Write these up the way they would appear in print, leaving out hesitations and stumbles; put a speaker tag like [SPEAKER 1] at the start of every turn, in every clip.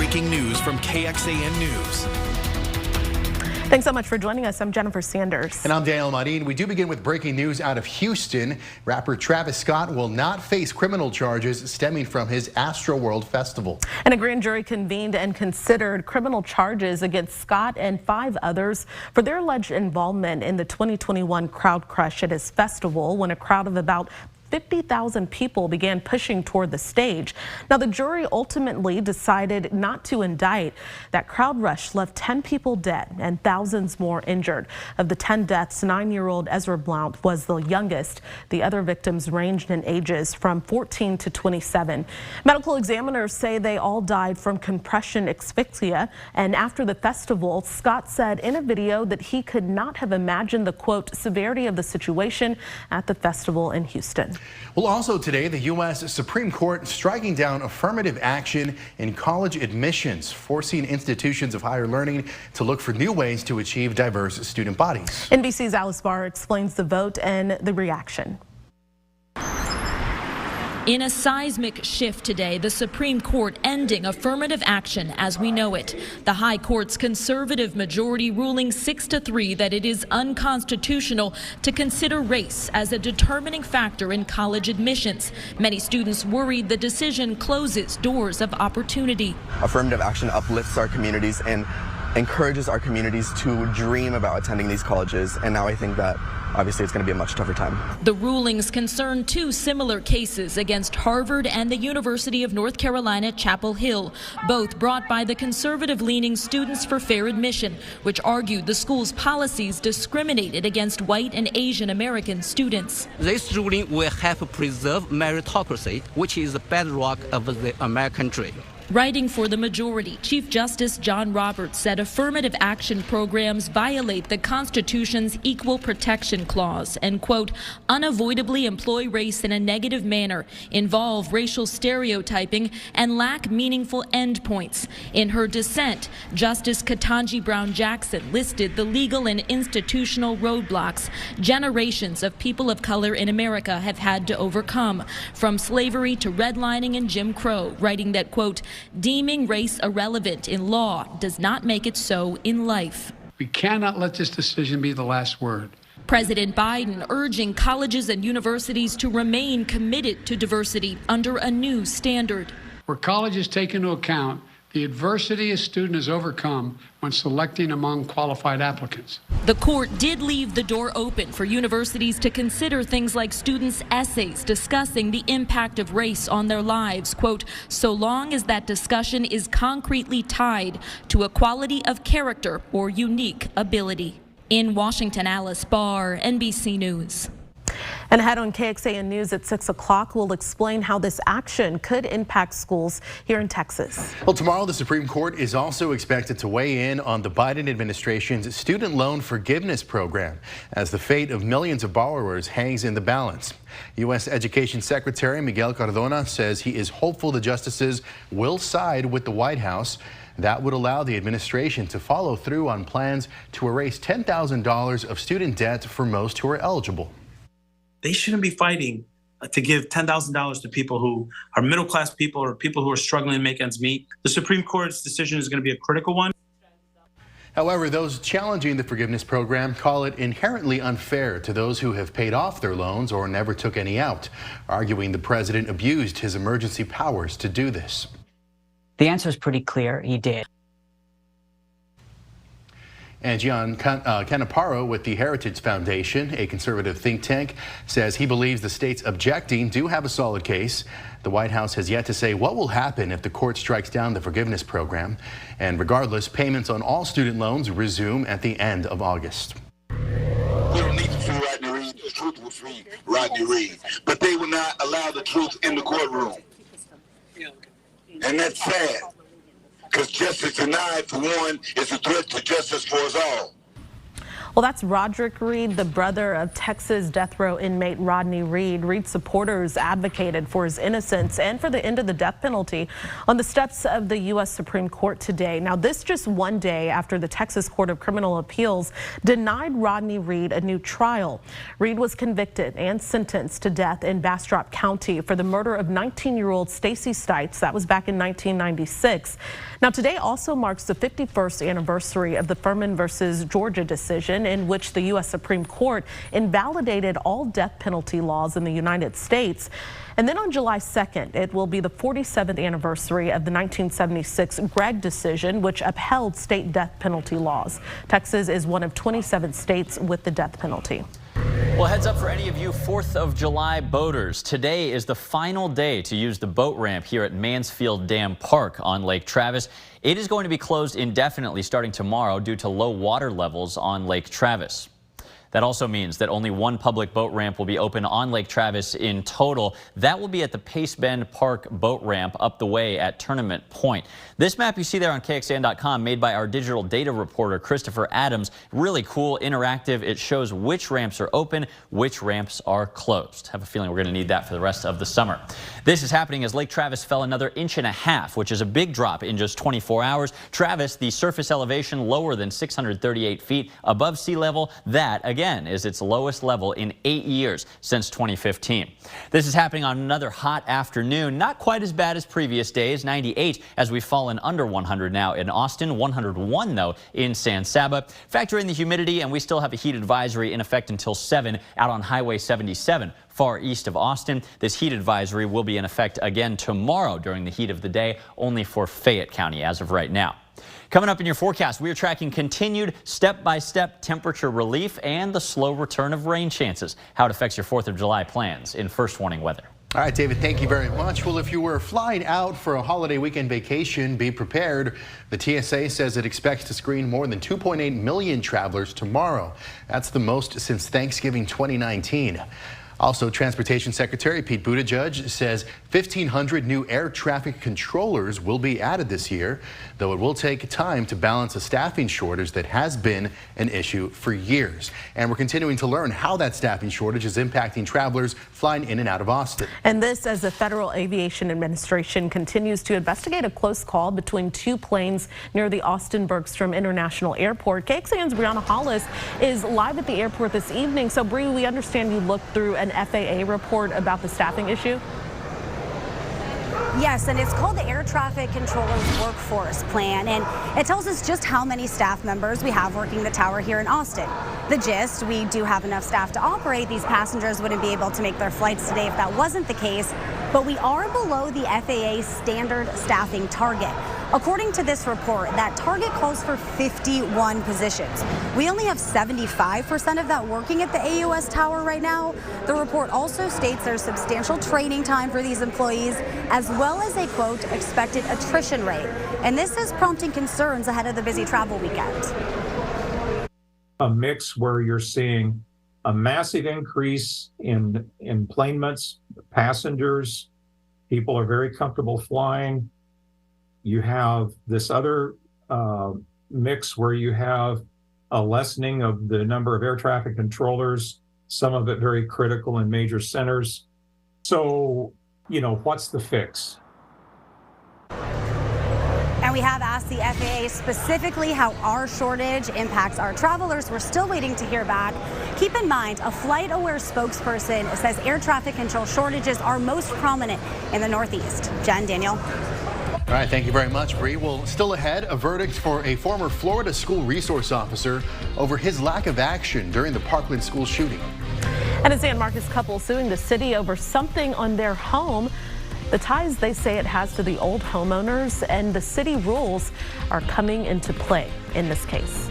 [SPEAKER 1] breaking news from KXAN News.
[SPEAKER 2] Thanks so much for joining us. I'm Jennifer Sanders.
[SPEAKER 3] And I'm Daniel Marin. We do begin with breaking news out of Houston. Rapper Travis Scott will not face criminal charges stemming from his Astroworld Festival.
[SPEAKER 2] And a grand jury convened and considered criminal charges against Scott and 5 others for their alleged involvement in the 2021 crowd crush at his festival when a crowd of about 50,000 people began pushing toward the stage. Now, the jury ultimately decided not to indict. That crowd rush left 10 people dead and thousands more injured. Of the 10 deaths, 9-year-old Ezra Blount was the youngest. The other victims ranged in ages from 14 to 27. Medical examiners say they all died from compression asphyxia. And after the festival, Scott said in a video that he could not have imagined the, quote, severity of the situation at the festival in Houston.
[SPEAKER 3] Well, also today, the U.S. Supreme Court striking down affirmative action in college admissions, forcing institutions of higher learning to look for new ways to achieve diverse student bodies.
[SPEAKER 2] NBC's Alice Barr explains the vote and the reaction.
[SPEAKER 4] In a seismic shift today, the Supreme Court ending affirmative action as we know it. The High Court's conservative majority ruling 6-3 that it is unconstitutional to consider race as a determining factor in college admissions. Many students worried the decision closes doors of opportunity.
[SPEAKER 5] Affirmative action uplifts our communities and encourages our communities to dream about attending these colleges, and now I think that obviously it's going to be a much tougher time.
[SPEAKER 4] The rulings concern 2 similar cases against Harvard and the University of North Carolina, Chapel Hill, both brought by the conservative-leaning Students for Fair Admission, which argued the school's policies discriminated against white and Asian American students.
[SPEAKER 6] This ruling will help preserve meritocracy, which is the bedrock of the American dream.
[SPEAKER 4] Writing for the majority, Chief Justice John Roberts said affirmative action programs violate the Constitution's Equal Protection Clause and, quote, unavoidably employ race in a negative manner, involve racial stereotyping, and lack meaningful endpoints. In her dissent, Justice Ketanji Brown Jackson listed the legal and institutional roadblocks generations of people of color in America have had to overcome, from slavery to redlining and Jim Crow, writing that, quote, deeming race irrelevant in law does not make it so in life.
[SPEAKER 7] We cannot let this decision be the last word.
[SPEAKER 4] President Biden urging colleges and universities to remain committed to diversity under a new standard.
[SPEAKER 7] Where colleges take into account the adversity a student has overcome when selecting among qualified applicants.
[SPEAKER 4] The court did leave the door open for universities to consider things like students' essays discussing the impact of race on their lives, quote, so long as that discussion is concretely tied to a quality of character or unique ability. In Washington, Alice Barr, NBC News.
[SPEAKER 2] And ahead on KXAN News at 6 o'clock, we'll explain how this action could impact schools here in Texas.
[SPEAKER 3] Well, tomorrow the Supreme Court is also expected to weigh in on the Biden administration's student loan forgiveness program as the fate of millions of borrowers hangs in the balance. U.S. Education Secretary Miguel Cardona says he is hopeful the justices will side with the White House. That would allow the administration to follow through on plans to erase $10,000 of student debt for most who are eligible.
[SPEAKER 8] They shouldn't be fighting to give $10,000 to people who are middle-class people or people who are struggling to make ends meet. The Supreme Court's decision is going to be a critical one.
[SPEAKER 3] However, those challenging the forgiveness program call it inherently unfair to those who have paid off their loans or never took any out, arguing the president abused his emergency powers to do this.
[SPEAKER 9] The answer is pretty clear. He did.
[SPEAKER 3] And Gian Canaparo with the Heritage Foundation, a conservative think tank, says he believes the states objecting do have a solid case. The White House has yet to say what will happen if the court strikes down the forgiveness program. And regardless, payments on all student loans resume at the end of August.
[SPEAKER 10] We don't need to free Rodney Reed. The truth will free Rodney Reed. But they will not allow the truth in the courtroom. And that's sad. Because justice denied for one is a threat to justice for us all.
[SPEAKER 2] Well, that's Roderick Reed, the brother of Texas death row inmate Rodney Reed. Reed's supporters advocated for his innocence and for the end of the death penalty on the steps of the U.S. Supreme Court today. Now, this just one day after the Texas Court of Criminal Appeals denied Rodney Reed a new trial. Reed was convicted and sentenced to death in Bastrop County for the murder of 19-year-old Stacy Stites. That was back in 1996. Now, today also marks the 51st anniversary of the Furman versus Georgia decision, in which the U.S. Supreme Court invalidated all death penalty laws in the United States. And then on July 2nd, it will be the 47th anniversary of the 1976 Gregg decision, which upheld state death penalty laws. Texas is one of 27 states with the death penalty.
[SPEAKER 11] Well, heads up for any of you 4th of July boaters. Today is the final day to use the boat ramp here at Mansfield Dam Park on Lake Travis. It is going to be closed indefinitely starting tomorrow due to low water levels on Lake Travis. That also means that only one public boat ramp will be open on Lake Travis in total. That will be at the Pace Bend Park boat ramp up the way at Tournament Point. This map you see there on KXAN.com, made by our digital data reporter Christopher Adams. Really cool, interactive. It shows which ramps are open, which ramps are closed. Have a feeling we're going to need that for the rest of the summer. This is happening as Lake Travis fell another 1.5 inches, which is a big drop in just 24 hours. Travis, the surface elevation lower than 638 feet above sea level. That, again, is its lowest level in 8 years since 2015. This is happening on another hot afternoon. Not quite as bad as previous days, 98 as we've fallen under 100 now in Austin, 101 though in San Saba. Factor in the humidity and we still have a heat advisory in effect until 7 out on Highway 77. Far east of Austin. This heat advisory will be in effect again tomorrow during the heat of the day, only for Fayette County as of right now. Coming up in your forecast, we are tracking continued step-by-step temperature relief and the slow return of rain chances. How it affects your 4th of July plans in First Warning Weather.
[SPEAKER 3] All right, David, thank you very much. Well, if you were flying out for a holiday weekend vacation, be prepared. The TSA says it expects to screen more than 2.8 million travelers tomorrow. That's the most since Thanksgiving 2019. Also, Transportation Secretary Pete Buttigieg says 1,500 new air traffic controllers will be added this year, though it will take time to balance a staffing shortage that has been an issue for years. And we're continuing to learn how that staffing shortage is impacting travelers flying in and out of Austin.
[SPEAKER 2] And this as the Federal Aviation Administration continues to investigate a close call between two planes near the Austin Bergstrom International Airport. KXAN's Brianna Hollis is live at the airport this evening. So, Bree, we understand you looked through an FAA report about the staffing issue.
[SPEAKER 12] Yes, and it's called the Air Traffic Controllers Workforce Plan, and it tells us just how many staff members we have working the tower here in Austin. The gist, we do have enough staff to operate. These passengers wouldn't be able to make their flights today if that wasn't the case, but we are below the FAA standard staffing target. According to this report, that target calls for 51 positions. We only have 75% of that working at the AUS tower right now. The report also states there's substantial training time for these employees, as well as a, quote, expected attrition rate. And this is prompting concerns ahead of the busy travel weekend.
[SPEAKER 13] A mix where you're seeing a massive increase in enplanements, passengers, people are very comfortable flying. You have this other mix where you have a lessening of the number of air traffic controllers, some of it very critical in major centers. So, you know, what's the fix?
[SPEAKER 12] And we have asked the FAA specifically how our shortage impacts our travelers. We're still waiting to hear back. Keep in mind, a FlightAware spokesperson says air traffic control shortages are most prominent in the Northeast. Jen, Daniel.
[SPEAKER 3] All right, thank you very much, Bree. Well, still ahead, a verdict for a former Florida school resource officer over his lack of action during the Parkland school shooting.
[SPEAKER 2] And a San Marcos couple suing the city over something on their home. The ties they say it has to the old homeowners, and the city rules are coming into play in this case.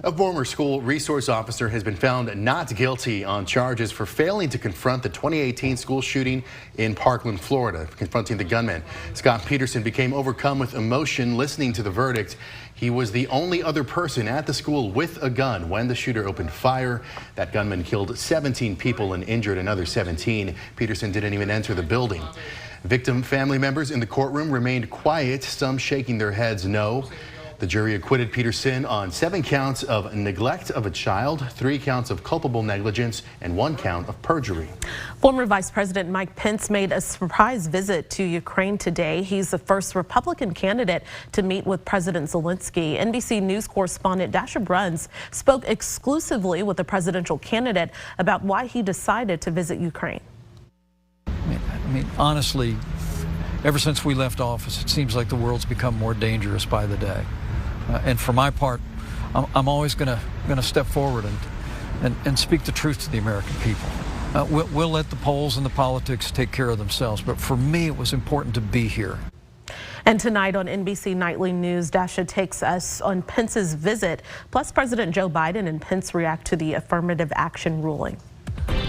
[SPEAKER 3] A former school resource officer has been found not guilty on charges for failing to confront the 2018 school shooting in Parkland, Florida, confronting the gunman. Scott Peterson became overcome with emotion listening to the verdict. He was the only other person at the school with a gun when the shooter opened fire. That gunman killed 17 people and injured another 17. Peterson didn't even enter the building. Victim family members in the courtroom remained quiet, some shaking their heads no. The jury acquitted Peterson on 7 counts of neglect of a child, 3 counts of culpable negligence, and 1 count of perjury.
[SPEAKER 2] Former Vice President Mike Pence made a surprise visit to Ukraine today. He's the first Republican candidate to meet with President Zelensky. NBC News correspondent Dasha Bruns spoke exclusively with the presidential candidate about why he decided to visit Ukraine.
[SPEAKER 14] I mean, honestly, ever since we left office, it seems like the world's become more dangerous by the day. And for my part, I'm always going to step forward and speak the truth to the American people. We'll let the polls and the politics take care of themselves, but for me, it was important to be here.
[SPEAKER 2] And tonight on NBC Nightly News, Dasha takes us on Pence's visit, plus President Joe Biden and Pence react to the affirmative action ruling.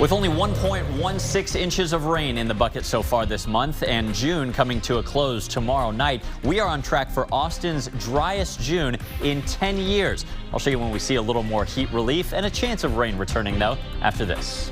[SPEAKER 11] With only 1.16 inches of rain in the bucket so far this month and June coming to a close tomorrow night, we are on track for Austin's driest June in 10 years. I'll show you when we see a little more heat relief and a chance of rain returning, though, after this.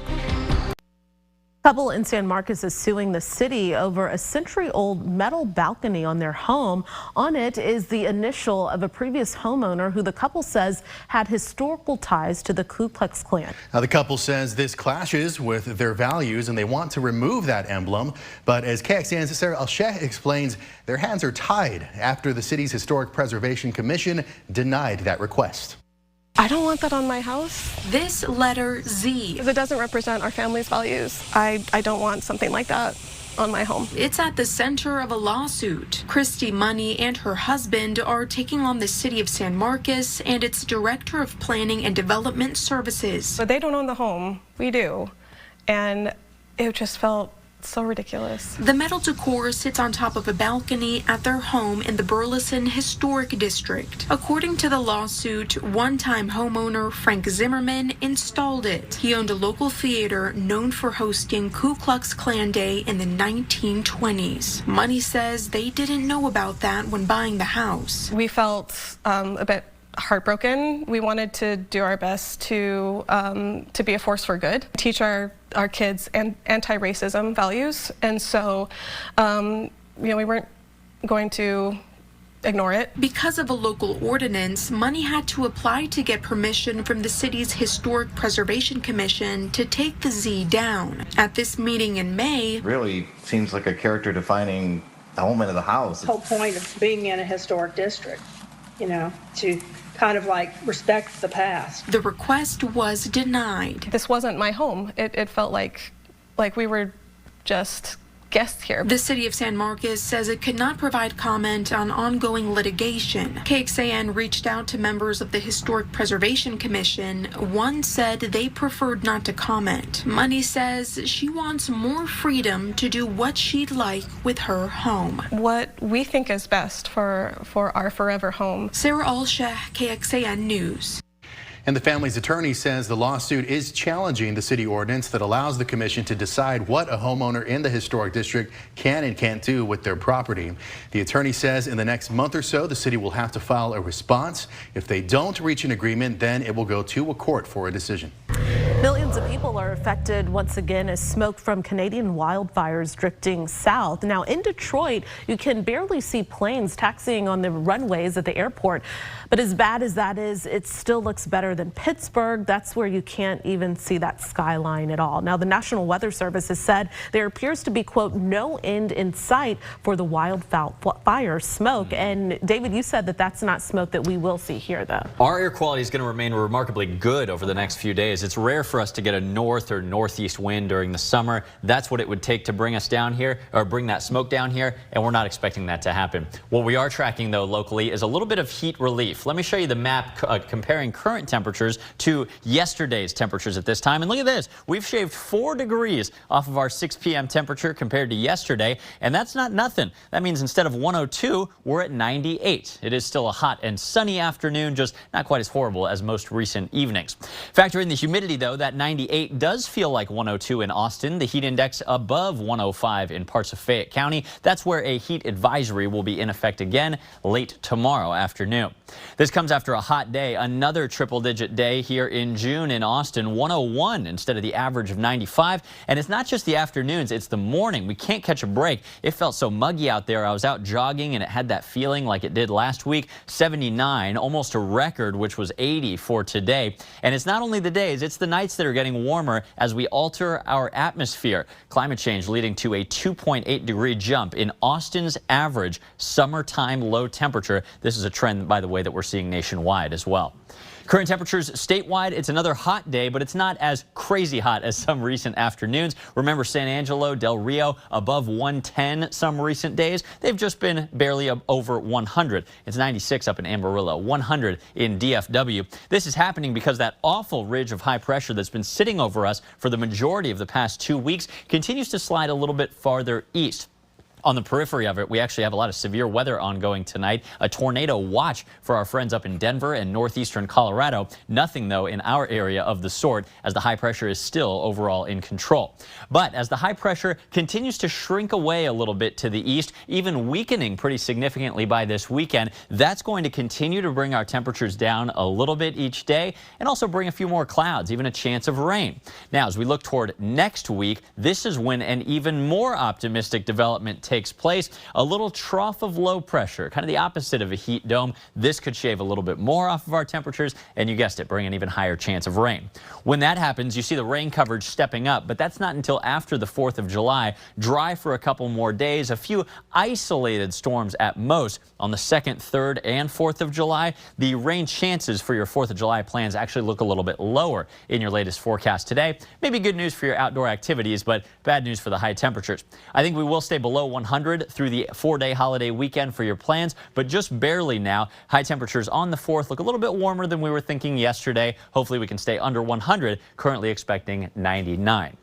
[SPEAKER 2] A couple in San Marcos is suing the city over a century-old metal balcony on their home. On it is the initial of a previous homeowner who the couple says had historical ties to the Ku Klux Klan.
[SPEAKER 3] Now, the couple says this clashes with their values and they want to remove that emblem. But as KXAN's Sarah Alsheh explains, their hands are tied after the city's Historic Preservation Commission denied that request.
[SPEAKER 15] I don't want that on my house.
[SPEAKER 4] This letter Z.
[SPEAKER 15] It doesn't represent our family's values. I don't want something like that on my home.
[SPEAKER 4] It's at the center of a lawsuit. Christy Money and her husband are taking on the city of San Marcos and its director of planning and development services.
[SPEAKER 15] But they don't own the home. We do. And it just felt so ridiculous.
[SPEAKER 4] The metal decor sits on top of a balcony at their home in the Burleson Historic District. According to the lawsuit, one-time homeowner Frank Zimmerman installed it. He owned a local theater known for hosting Ku Klux Klan Day in the 1920s. Money says they didn't know about that when buying the house.
[SPEAKER 15] We felt a bit heartbroken. We wanted to do our best to be a force for good, teach our kids anti-racism values, and so we weren't going to ignore it.
[SPEAKER 4] Because of a local ordinance, Money had to apply to get permission from the city's Historic Preservation Commission to take the Z down. At this meeting in May,
[SPEAKER 16] really seems like a character-defining element of the house.
[SPEAKER 17] The whole point of being in a historic district, to kind of like respect the past.
[SPEAKER 4] The request was denied.
[SPEAKER 15] This wasn't my home. It felt like we were just guests here.
[SPEAKER 4] The city of San Marcos says it could not provide comment on ongoing litigation. KXAN reached out to members of the Historic Preservation Commission. One said they preferred not to comment. Money says she wants more freedom to do what she'd like with her home.
[SPEAKER 15] What we think is best for our forever home.
[SPEAKER 4] Sarah Alsheh, KXAN News.
[SPEAKER 3] And the family's attorney says the lawsuit is challenging the city ordinance that allows the commission to decide what a homeowner in the historic district can and can't do with their property. The attorney says in the next month or so, the city will have to file a response. If they don't reach an agreement, then it will go to a court for a decision.
[SPEAKER 2] Millions of people are affected once again as smoke from Canadian wildfires drifting south. Now in Detroit, you can barely see planes taxiing on the runways at the airport. But as bad as that is, it still looks better than Pittsburgh. That's where you can't even see that skyline at all. Now the National Weather Service has said there appears to be, quote, no end in sight for the wildfire smoke. And David, you said that that's not smoke that we will see here, though.
[SPEAKER 11] Our air quality is going to remain remarkably good over the next few days. It's rare for us to get a north or northeast wind during the summer. That's what it would take to bring us down here, or bring that smoke down here, and we're not expecting that to happen. What we are tracking, though, locally is a little bit of heat relief. Let me show you the map comparing current temperatures to yesterday's temperatures at this time. And look at this. We've shaved 4 degrees off of our 6 p.m. temperature compared to yesterday, and that's not nothing. That means instead of 102, we're at 98. It is still a hot and sunny afternoon, just not quite as horrible as most recent evenings. Factor in the humidity, though. that 98 does feel like 102 in Austin. The heat index above 105 in parts of Fayette County. That's where a heat advisory will be in effect again late tomorrow afternoon. This comes after a hot day, another triple-digit day here in June in Austin, 101 instead of the average of 95. And it's not just the afternoons, it's the morning. We can't catch a break. It felt so muggy out there. I was out jogging and it had that feeling like it did last week. 79, almost a record, which was 80 for today. And it's not only the days, it's the nights that are getting warmer as we alter our atmosphere. Climate change leading to a 2.8 degree jump in Austin's average summertime low temperature. This is a trend, by the way, that we're seeing nationwide as well. Current temperatures statewide, it's another hot day, but it's not as crazy hot as some recent afternoons. Remember San Angelo, Del Rio, above 110 some recent days. They've just been barely over 100. It's 96 up in Amarillo, 100 in DFW. This is happening because that awful ridge of high pressure that's been sitting over us for the majority of the past 2 weeks continues to slide a little bit farther east. On the periphery of it, we actually have a lot of severe weather ongoing tonight. A tornado watch for our friends up in Denver and northeastern Colorado. Nothing, though, in our area of the sort, as the high pressure is still overall in control. But as the high pressure continues to shrink away a little bit to the east, even weakening pretty significantly by this weekend, that's going to continue to bring our temperatures down a little bit each day and also bring a few more clouds, even a chance of rain. Now, as we look toward next week, this is when an even more optimistic development takes place. A little trough of low pressure, kind of the opposite of a heat dome. This could shave a little bit more off of our temperatures, and you guessed it, bring an even higher chance of rain. When that happens, you see the rain coverage stepping up, but that's not until after the 4th of July. Dry for a couple more days, a few isolated storms at most. On the 2nd, 3rd, and 4th of July, the rain chances for your 4th of July plans actually look a little bit lower in your latest forecast today. Maybe good news for your outdoor activities, but bad news for the high temperatures. I think we will stay below 100 through the 4-day holiday weekend for your plans, but just barely now. High temperatures on the 4th look a little bit warmer than we were thinking yesterday. Hopefully we can stay under 100, currently expecting 99.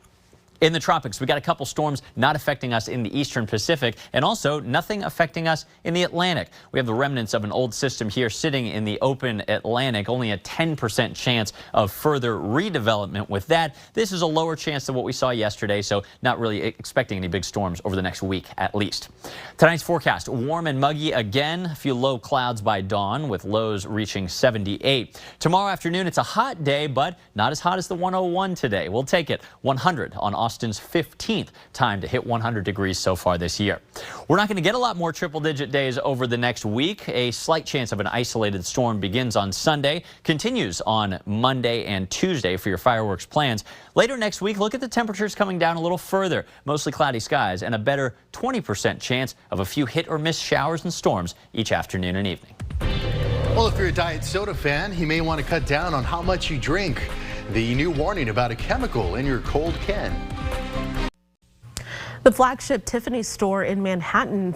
[SPEAKER 11] In the tropics, we got a couple storms not affecting us in the eastern Pacific, and also nothing affecting us in the Atlantic. We have the remnants of an old system here sitting in the open Atlantic, only a 10% chance of further redevelopment with that. This is a lower chance than what we saw yesterday, so not really expecting any big storms over the next week at least. Tonight's forecast, warm and muggy again, a few low clouds by dawn with lows reaching 78. Tomorrow afternoon, it's a hot day, but not as hot as the 101 today. We'll take it. 100 on Austin's 15th time to hit 100 degrees so far this year. We're not going to get a lot more triple-digit days over the next week. A slight chance of an isolated storm begins on Sunday, continues on Monday and Tuesday for your fireworks plans. Later next week, look at the temperatures coming down a little further. Mostly cloudy skies and a better 20% chance of a few hit-or-miss showers and storms each afternoon and evening.
[SPEAKER 3] Well, if you're a diet soda fan, you may want to cut down on how much you drink. The new warning about a chemical in your cold can.
[SPEAKER 2] The flagship Tiffany store in Manhattan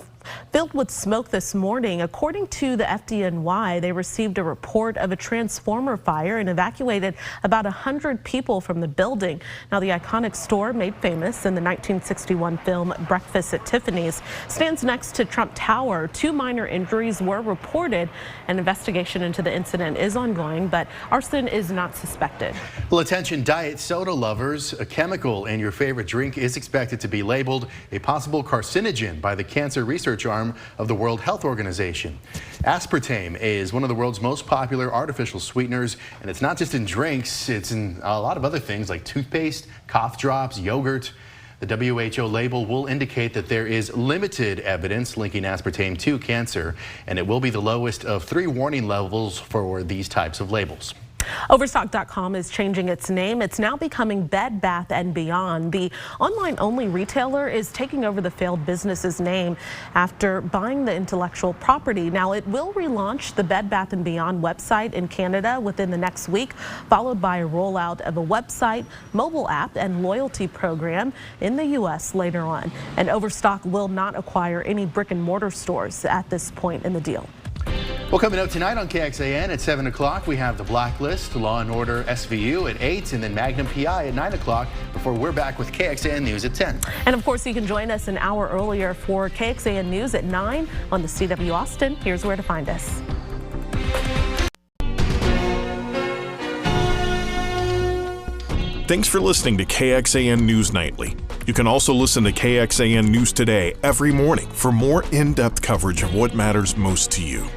[SPEAKER 2] filled with smoke this morning. According to the FDNY, they received a report of a transformer fire and evacuated about 100 people from the building. Now, the iconic store, made famous in the 1961 film Breakfast at Tiffany's, stands next to Trump Tower. 2 minor injuries were reported. An investigation into the incident is ongoing, but arson is not suspected.
[SPEAKER 3] Well, attention diet soda lovers. A chemical in your favorite drink is expected to be labeled a possible carcinogen by the Cancer Research arm of the World Health Organization. Aspartame is one of the world's most popular artificial sweeteners, and it's not just in drinks, it's in a lot of other things like toothpaste, cough drops, yogurt. The WHO label will indicate that there is limited evidence linking aspartame to cancer, and it will be the lowest of 3 warning levels for these types of labels.
[SPEAKER 2] Overstock.com is changing its name. It's now becoming Bed Bath & Beyond. The online-only retailer is taking over the failed business's name after buying the intellectual property. Now, it will relaunch the Bed Bath & Beyond website in Canada within the next week, followed by a rollout of a website, mobile app, and loyalty program in the U.S. later on. And Overstock will not acquire any brick-and-mortar stores at this point in the deal.
[SPEAKER 3] Well, coming up tonight on KXAN at 7 o'clock, we have The Blacklist, Law & Order SVU at 8, and then Magnum PI at 9 o'clock before we're back with KXAN News at 10.
[SPEAKER 2] And of course, you can join us an hour earlier for KXAN News at 9 on the CW Austin. Here's where to find us.
[SPEAKER 18] Thanks for listening to KXAN News Nightly. You can also listen to KXAN News Today every morning for more in-depth coverage of what matters most to you.